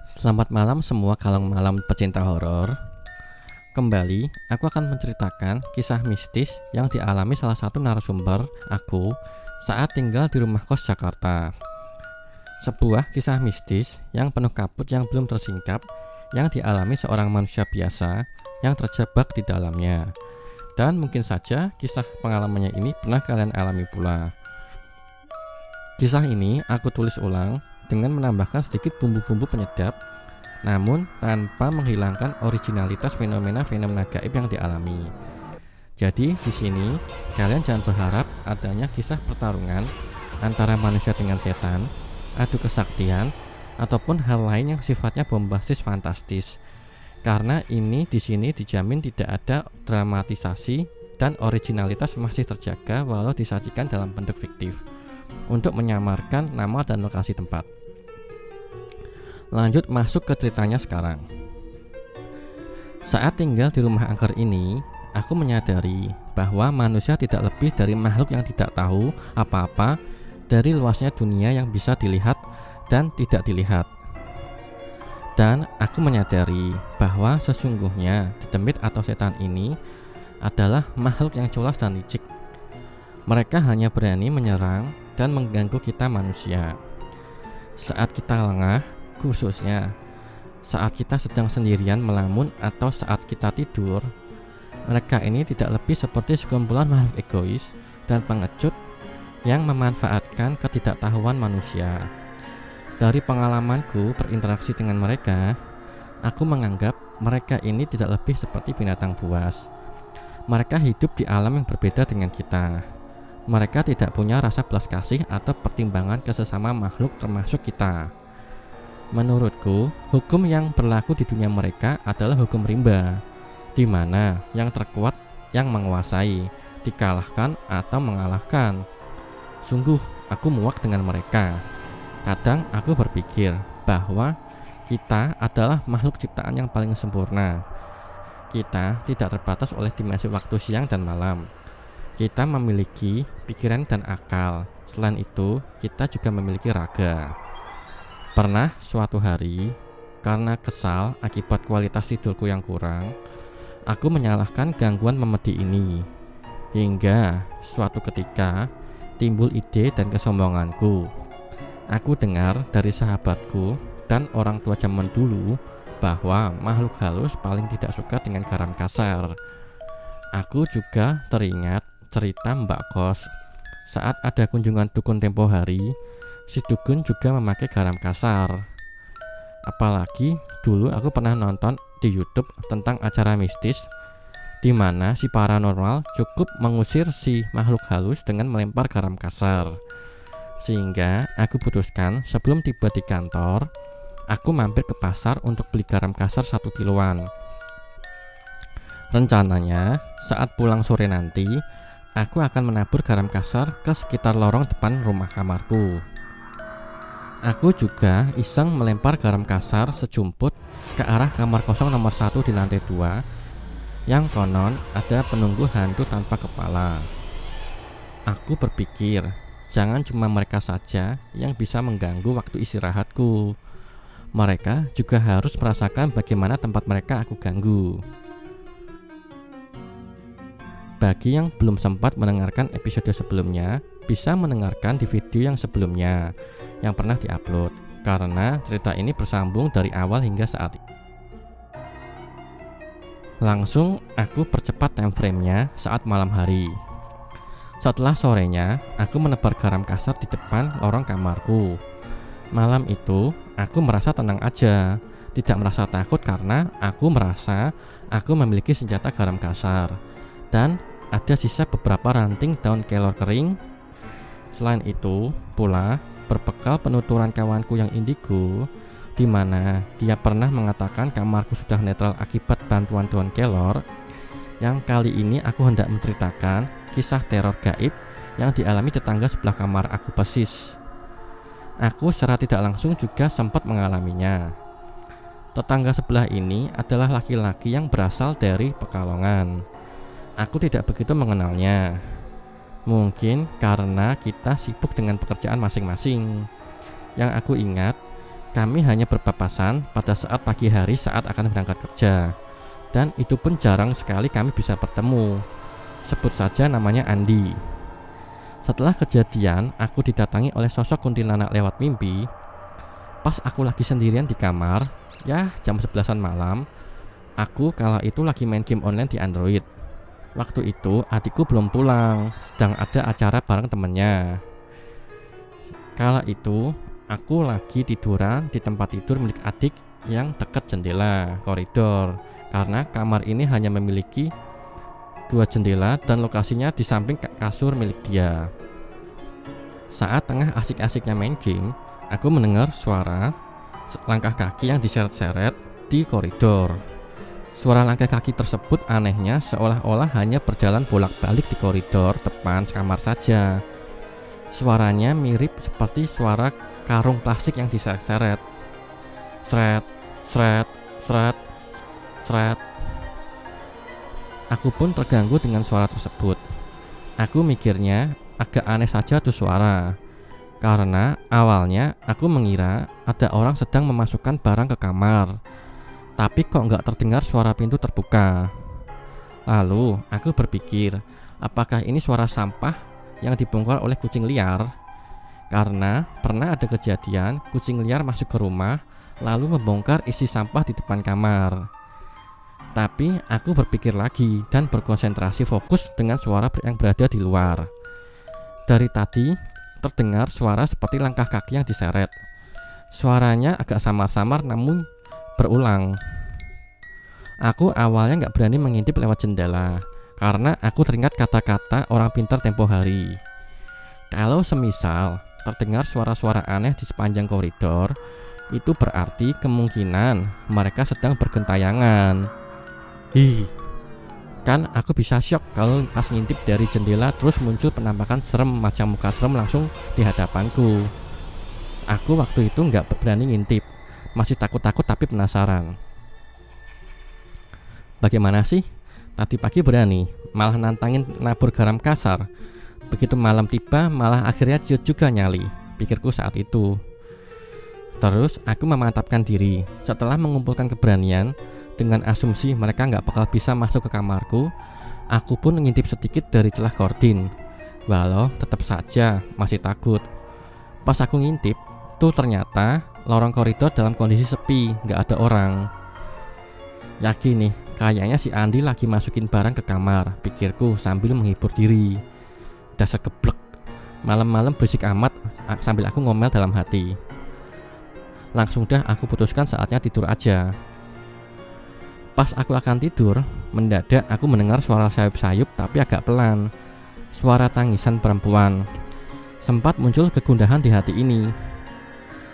Selamat malam semua kalong malam pecinta horor. Kembali, aku akan menceritakan kisah mistis yang dialami salah satu narasumber aku saat tinggal di rumah kos Jakarta. Sebuah kisah mistis yang penuh kabut yang belum tersingkap yang dialami seorang manusia biasa yang terjebak di dalamnya. Dan mungkin saja kisah pengalamannya ini pernah kalian alami pula. Kisah ini aku tulis ulang dengan menambahkan sedikit bumbu-bumbu penyedap, namun tanpa menghilangkan originalitas fenomena-fenomena gaib yang dialami. Jadi di sini kalian jangan berharap adanya kisah pertarungan antara manusia dengan setan, adu kesaktian, ataupun hal lain yang sifatnya bombastis fantastis. Karena ini di sini dijamin tidak ada dramatisasi dan originalitas masih terjaga walau disajikan dalam bentuk fiktif untuk menyamarkan nama dan lokasi tempat. Lanjut masuk ke ceritanya sekarang. Saat tinggal di rumah angker ini, aku menyadari bahwa manusia tidak lebih dari makhluk yang tidak tahu apa-apa dari luasnya dunia yang bisa dilihat dan tidak dilihat. Dan aku menyadari bahwa sesungguhnya demit atau setan ini adalah makhluk yang culas dan licik. Mereka hanya berani menyerang dan mengganggu kita manusia saat kita lengah, khususnya saat kita sedang sendirian melamun atau saat kita tidur. Mereka ini tidak lebih seperti sekumpulan makhluk egois dan pengecut yang memanfaatkan ketidaktahuan manusia. Dari pengalamanku berinteraksi dengan mereka, aku menganggap mereka ini tidak lebih seperti binatang buas. Mereka hidup di alam yang berbeda dengan kita. Mereka tidak punya rasa belas kasih atau pertimbangan ke sesama makhluk termasuk kita. Menurutku, hukum yang berlaku di dunia mereka adalah hukum rimba, di mana yang terkuat yang menguasai, dikalahkan atau mengalahkan. Sungguh, aku muak dengan mereka. Kadang aku berpikir bahwa kita adalah makhluk ciptaan yang paling sempurna. Kita tidak terbatas oleh dimensi waktu siang dan malam. Kita memiliki pikiran dan akal. Selain itu, kita juga memiliki raga. Pernah suatu hari, karena kesal akibat kualitas tidurku yang kurang, aku menyalahkan gangguan memedi ini. Hingga suatu ketika timbul ide dan kesombonganku. Aku dengar dari sahabatku dan orang tua zaman dulu bahwa makhluk halus paling tidak suka dengan garam kasar. Aku juga teringat cerita Mbak Kos. Saat ada kunjungan dukun tempo hari, si dukun juga memakai garam kasar. Apalagi dulu aku pernah nonton di YouTube tentang acara mistis di mana si paranormal cukup mengusir si makhluk halus dengan melempar garam kasar. Sehingga aku putuskan sebelum tiba di kantor, aku mampir ke pasar untuk beli garam kasar 1 kiloan. Rencananya saat pulang sore nanti, aku akan menabur garam kasar ke sekitar lorong depan rumah kamarku. Aku juga iseng melempar garam kasar sejumput ke arah kamar kosong nomor 1 di lantai 2 yang konon ada penunggu hantu tanpa kepala. Aku berpikir, jangan cuma mereka saja yang bisa mengganggu waktu istirahatku. Mereka juga harus merasakan bagaimana tempat mereka aku ganggu. Bagi yang belum sempat mendengarkan episode sebelumnya, bisa mendengarkan di video yang sebelumnya yang pernah diupload, karena cerita ini bersambung dari awal hingga saat ini. Langsung aku percepat time frame-nya saat malam hari. Setelah sorenya, aku menebar garam kasar di depan lorong kamarku. Malam itu, aku merasa tenang aja, tidak merasa takut karena aku merasa aku memiliki senjata garam kasar dan ada sisa beberapa ranting daun kelor kering. Selain itu pula, berbekal penuturan kawanku yang indigo, di mana dia pernah mengatakan kamarku sudah netral akibat bantuan daun kelor, yang kali ini aku hendak menceritakan kisah teror gaib yang dialami tetangga sebelah kamar aku persis. Aku secara tidak langsung juga sempat mengalaminya. Tetangga sebelah ini adalah laki-laki yang berasal dari Pekalongan. Aku tidak begitu mengenalnya. Mungkin karena kita sibuk dengan pekerjaan masing-masing. Yang aku ingat, Kami hanya berpapasan pada saat pagi hari saat akan berangkat kerja. Dan itu pun jarang sekali kami bisa bertemu. Sebut saja namanya Andi. Setelah kejadian, aku didatangi oleh sosok kuntilanak lewat mimpi. Pas aku lagi sendirian di kamar, ya jam 11-an malam, aku kala itu lagi main game online di Android. Waktu itu adikku belum pulang, sedang ada acara bareng temennya. Kala itu aku lagi tiduran di tempat tidur milik adik yang dekat jendela koridor, karena kamar ini hanya memiliki 2 jendela dan lokasinya di samping kasur milik dia. Saat tengah asik-asiknya main game, aku mendengar suara langkah kaki yang diseret-seret di koridor. Suara langkah kaki tersebut anehnya seolah-olah hanya berjalan bolak-balik di koridor depan kamar saja. Suaranya mirip seperti suara karung plastik yang diseret-seret. Seret, seret, seret, seret. Aku pun terganggu dengan suara tersebut. Aku mikirnya agak aneh saja tuh suara. Karena awalnya aku mengira ada orang sedang memasukkan barang ke kamar. Tapi kok nggak terdengar suara pintu terbuka. Lalu aku berpikir, apakah ini suara sampah yang dibongkar oleh kucing liar? Karena pernah ada kejadian kucing liar masuk ke rumah lalu membongkar isi sampah di depan kamar. Tapi aku berpikir lagi dan berkonsentrasi fokus dengan suara yang berada di luar. Dari tadi terdengar suara seperti langkah kaki yang diseret. Suaranya agak samar-samar namun berulang. Aku awalnya gak berani mengintip lewat jendela karena aku teringat kata-kata orang pintar tempo hari. Kalau semisal terdengar suara-suara aneh di sepanjang koridor, itu berarti kemungkinan mereka sedang bergentayangan. Kan aku bisa shock kalau pas ngintip dari jendela terus muncul penampakan serem macam muka serem langsung di hadapanku. Aku waktu itu gak berani ngintip, masih takut-takut tapi penasaran. Bagaimana sih? Tadi pagi berani, malah nantangin nabur garam kasar. Begitu malam tiba malah akhirnya ciut juga nyali, pikirku saat itu. Terus aku memantapkan diri. Setelah mengumpulkan keberanian dengan asumsi mereka gak bakal bisa masuk ke kamarku, aku pun ngintip sedikit dari celah gordin. Walau tetap saja masih takut. Pas aku ngintip, tuh ternyata lorong koridor dalam kondisi sepi, gak ada orang. Yakin nih, kayaknya si Andi lagi masukin barang ke kamar, pikirku sambil menghibur diri. Dasar geblek, malam-malam berisik amat, sambil aku ngomel dalam hati. Langsung dah aku putuskan saatnya tidur aja. Pas aku akan tidur, mendadak aku mendengar suara sayup-sayup tapi agak pelan. Suara tangisan perempuan. Sempat muncul kegundahan di hati ini.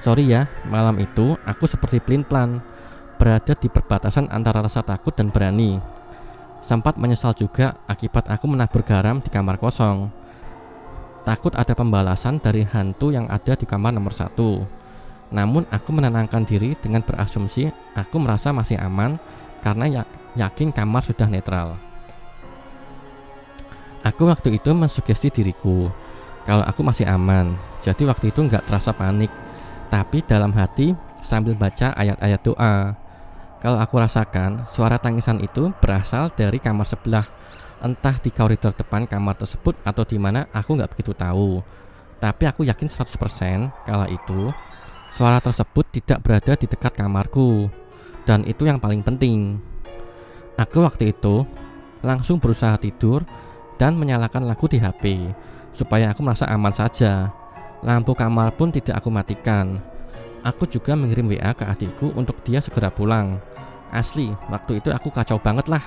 Sorry ya, malam itu aku seperti pelin-pelan, berada di perbatasan antara rasa takut dan berani. Sempat menyesal juga akibat aku menabur garam di kamar kosong. Takut ada pembalasan dari hantu yang ada di kamar nomor 1. Namun aku menenangkan diri dengan berasumsi aku merasa masih aman karena yakin kamar sudah netral. Aku waktu itu mensugesti diriku kalau aku masih aman. Jadi waktu itu gak terasa panik, tapi dalam hati sambil baca ayat-ayat doa. Kalau aku rasakan suara tangisan itu berasal dari kamar sebelah, entah di koridor depan kamar tersebut atau di mana aku gak begitu tahu. Tapi aku yakin 100% kala itu suara tersebut tidak berada di dekat kamarku. Dan itu yang paling penting. Aku waktu itu langsung berusaha tidur dan menyalakan lagu di HP supaya aku merasa aman saja. Lampu kamar pun tidak aku matikan. Aku juga mengirim WA ke adikku untuk dia segera pulang. Asli, waktu itu aku kacau banget lah.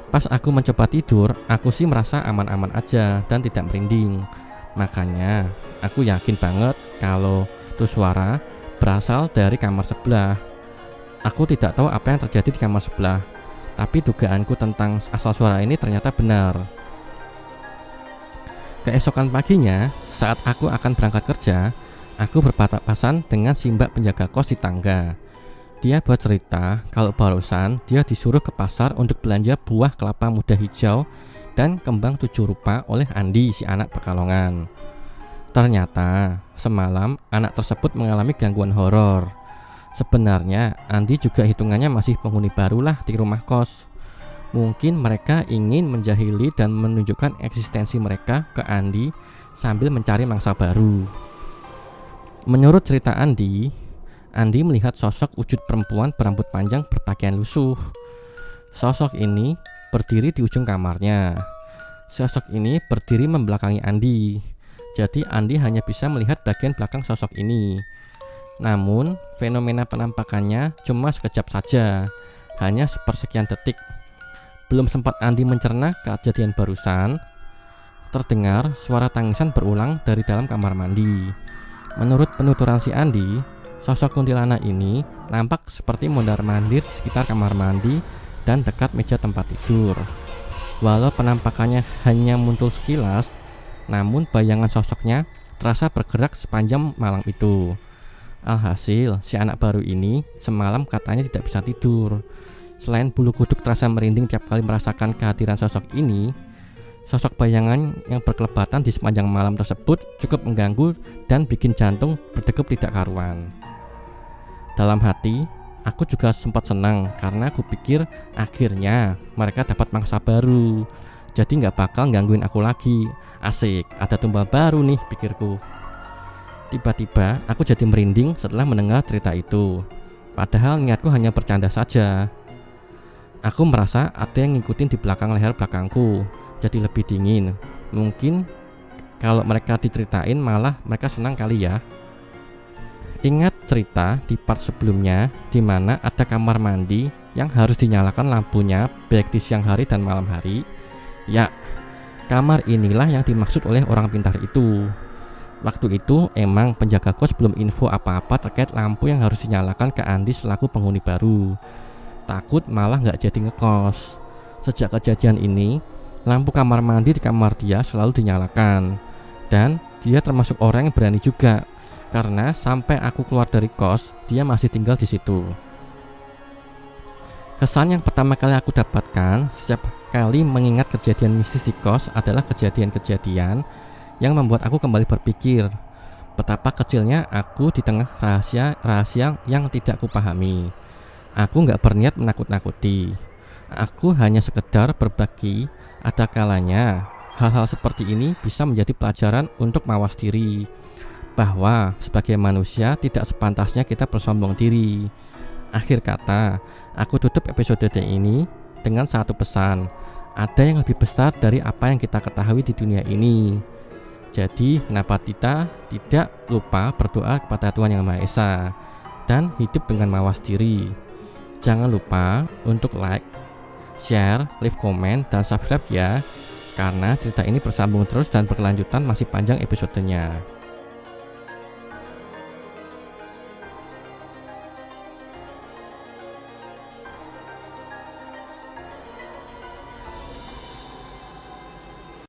Pas aku mencoba tidur, aku sih merasa aman-aman aja dan tidak merinding. Makanya aku yakin banget kalau itu suara berasal dari kamar sebelah. Aku tidak tahu apa yang terjadi di kamar sebelah, tapi dugaanku tentang asal suara ini ternyata benar. Keesokan paginya, saat aku akan berangkat kerja, aku berpapasan dengan si mbak penjaga kos di tangga. Dia buat cerita kalau barusan dia disuruh ke pasar untuk belanja buah kelapa muda hijau dan kembang 7 rupa oleh Andi, si anak Pekalongan. Ternyata semalam anak tersebut mengalami gangguan horor. Sebenarnya Andi juga hitungannya masih penghuni barulah di rumah kos. Mungkin mereka ingin menjahili dan menunjukkan eksistensi mereka ke Andi sambil mencari mangsa baru. Menurut cerita Andi melihat sosok wujud perempuan berambut panjang berpakaian lusuh. Sosok ini berdiri di ujung kamarnya. Sosok ini berdiri membelakangi Andi. Jadi Andi hanya bisa melihat bagian belakang sosok ini. Namun fenomena penampakannya cuma sekejap saja, hanya sepersekian detik. Belum sempat Andi mencerna kejadian barusan, terdengar suara tangisan berulang dari dalam kamar mandi. Menurut penuturan si Andi, sosok kuntilanak ini nampak seperti mondar-mandir di sekitar kamar mandi dan dekat meja tempat tidur. Walau penampakannya hanya muncul sekilas, namun bayangan sosoknya terasa bergerak sepanjang malam itu. Alhasil, si anak baru ini semalam katanya tidak bisa tidur. Selain bulu kuduk terasa merinding tiap kali merasakan kehadiran sosok ini, sosok bayangan yang berkelebatan di sepanjang malam tersebut cukup mengganggu dan bikin jantung berdegup tidak karuan. Dalam hati, aku juga sempat senang karena aku pikir akhirnya mereka dapat mangsa baru. Jadi gak bakal gangguin aku lagi. Asik, ada tumbal baru nih, pikirku. Tiba-tiba aku jadi merinding setelah mendengar cerita itu. Padahal niatku hanya bercanda saja. Aku merasa ada yang ngikutin di belakang leher belakangku. Jadi lebih dingin. Mungkin kalau mereka diceritain malah mereka senang kali ya. Ingat cerita di part sebelumnya di mana ada kamar mandi yang harus dinyalakan lampunya baik di siang hari dan malam hari? Ya, kamar inilah yang dimaksud oleh orang pintar itu. Waktu itu emang penjaga kos belum info apa-apa terkait lampu yang harus dinyalakan ke Andi selaku penghuni baru. Takut malah gak jadi ngekos. Sejak kejadian ini, lampu kamar mandi di kamar dia selalu dinyalakan. Dan dia termasuk orang yang berani juga, karena sampai aku keluar dari kos, dia masih tinggal di situ. Kesan yang pertama kali aku dapatkan setiap kali mengingat kejadian mistis di kos adalah kejadian-kejadian yang membuat aku kembali berpikir betapa kecilnya aku di tengah rahasia yang tidak kupahami. Aku gak berniat menakut-nakuti. Aku hanya sekedar berbagi. Ada kalanya hal-hal seperti ini bisa menjadi pelajaran untuk mawas diri, bahwa sebagai manusia tidak sepantasnya kita bersombong diri. Akhir kata, aku tutup episode ini dengan satu pesan. Ada yang lebih besar dari apa yang kita ketahui di dunia ini. Jadi kenapa kita tidak lupa berdoa kepada Tuhan Yang Maha Esa dan hidup dengan mawas diri. Jangan lupa untuk like, share, leave comment, dan subscribe ya, karena cerita ini bersambung terus dan berkelanjutan masih panjang episodenya.